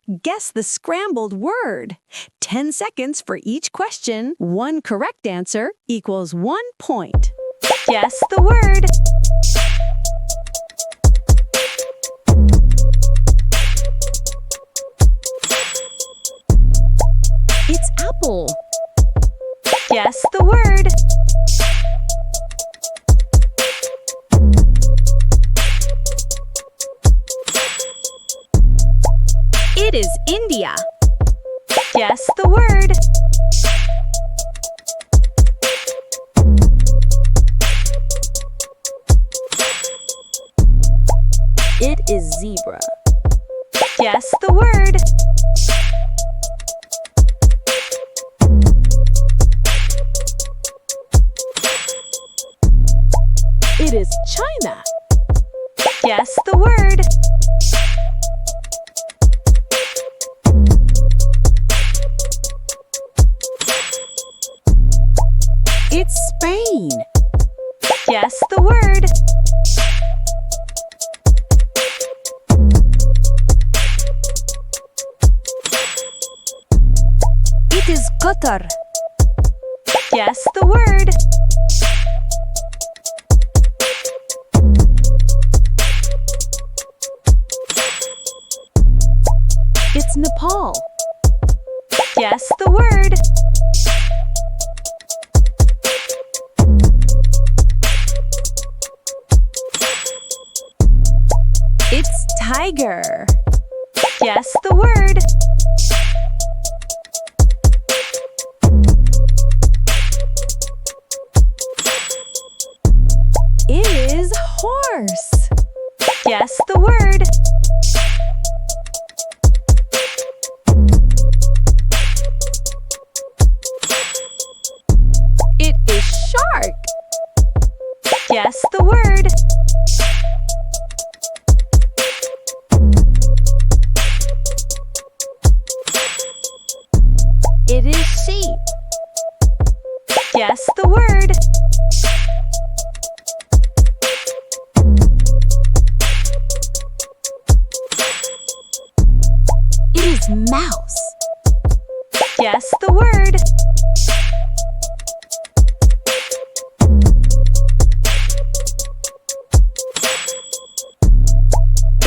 Guess the scrambled word. 10 seconds for each question. One correct answer equals 1 point. Guess the word. It's apple. Guess the word. It is India. Guess the word. It is zebra. Guess the word. It is China. Guess the word. It's Spain. Guess the word. It is Qatar. Guess the word. It's Nepal. Guess the word. It's tiger. Guess the word. It is horse. Guess the word. It is shark. Guess the word. It is sheep. Guess the word. It is mouse. Guess the word.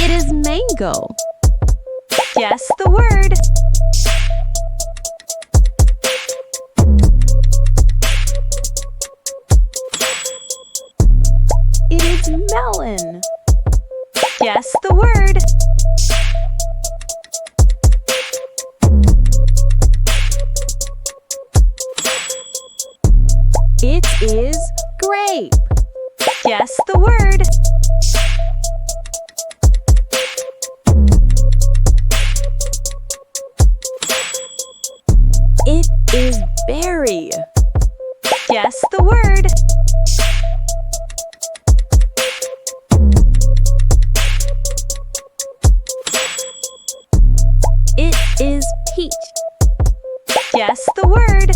It is mango. Guess the word. It is melon. Guess the word. It is grape. Guess the word. It is berry. Guess the word. It is peach. Guess the word.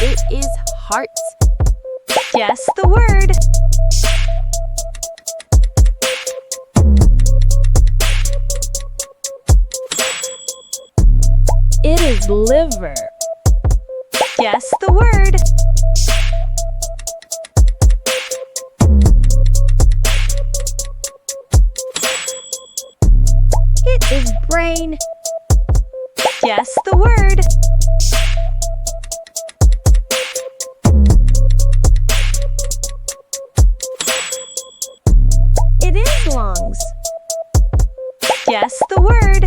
It is heart. Guess the word. It is liver. Guess the word. It is brain. Guess the word. It is lungs. Guess the word.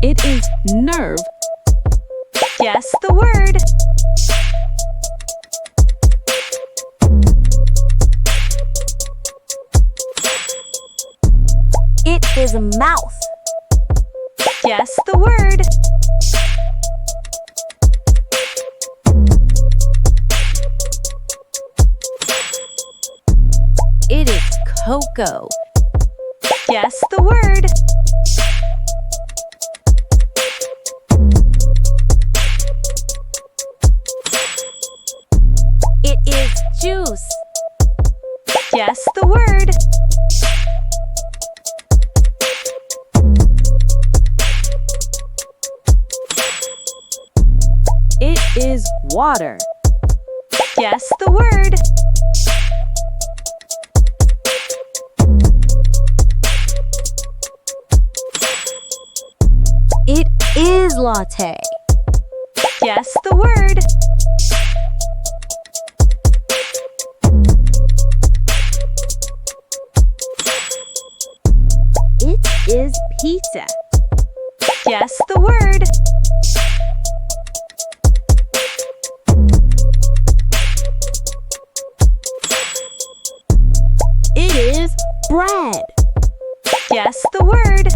It is nerve. Guess the word. It is a mouth. Guess the word. It is cocoa. Guess the word. Guess the word. It is water. Guess the word. It is latte. Guess the word. It is pizza. Guess the word. It is bread. Guess the word.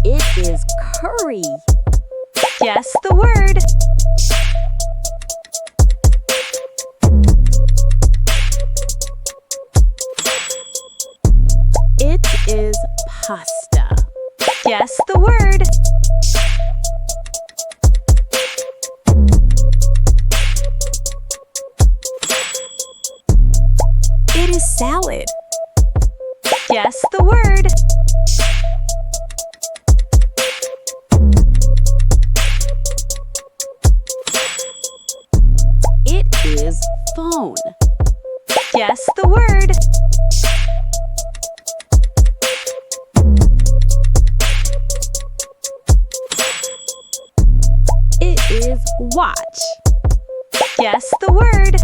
It is curry. Guess the word. It is pasta. Guess the word. It is salad. Guess the word. It is phone. Guess the word. It is watch. Guess the word.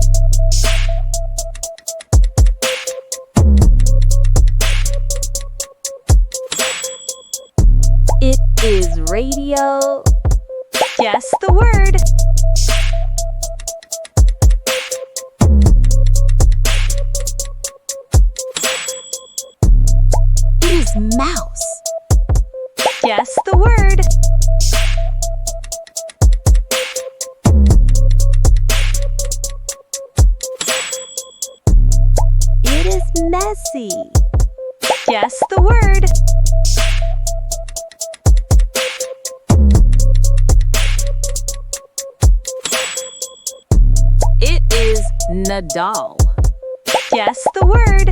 It is radio. Guess the word. It is mouse. Guess the word. It is messy. Guess the word. It is Nadal. Guess the word.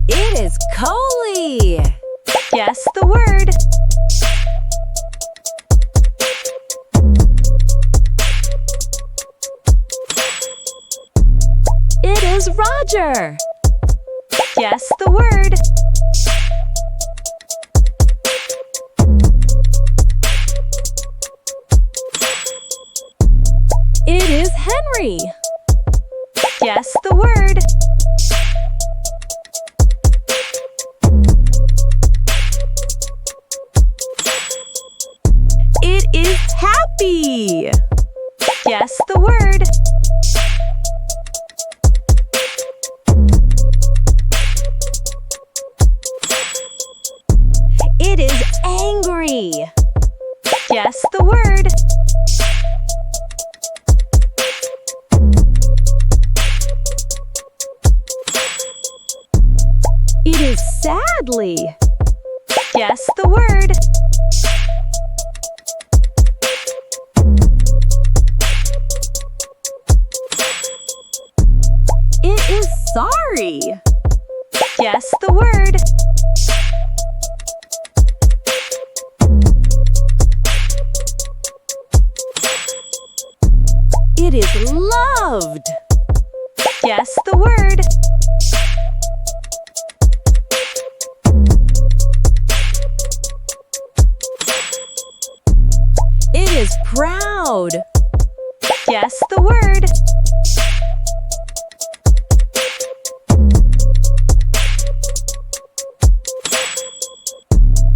It is Coley. Guess the word. It is Roger. Guess the word. It is Henry. Guess the word. It is happy. Guess the word. It is angry. Guess the word. It is sadly. Guess the word. It is sorry. Guess the word. It is loved. Guess the word. It is proud. Guess the word.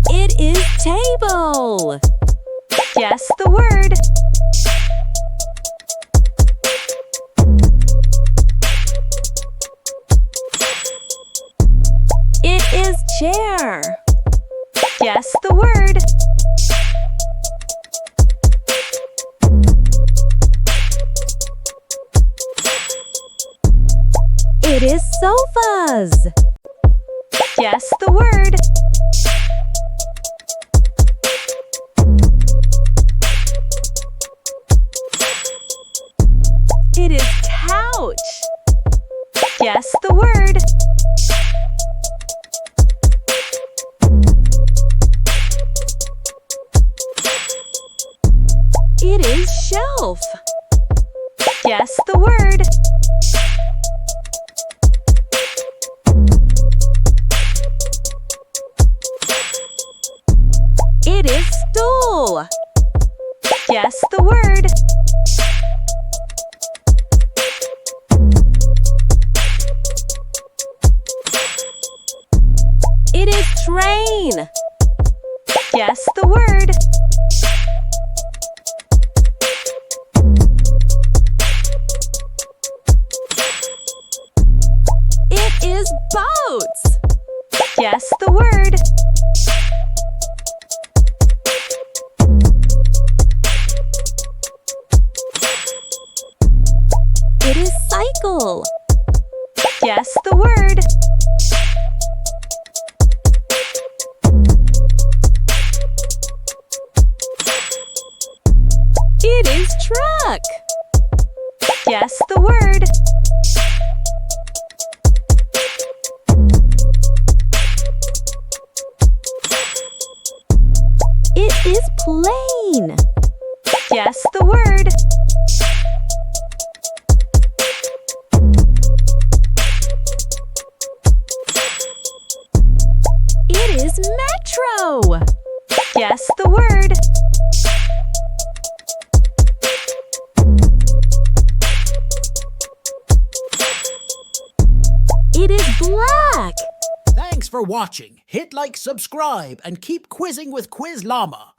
It is table. Guess the word. It is chair. Guess the word. It is sofa. Does. Guess the word. It is couch. Guess the word. It is shelf. Guess the word. It is stool. Guess the word. It is train. Guess the word. It is boats. Guess the word. It is cycle. Guess the word. It is truck. Guess the word. It is plane. Guess the word. It is metro. Guess the word. It is black. Thanks for watching. Hit like, subscribe, and keep quizzing with Quiz Llama.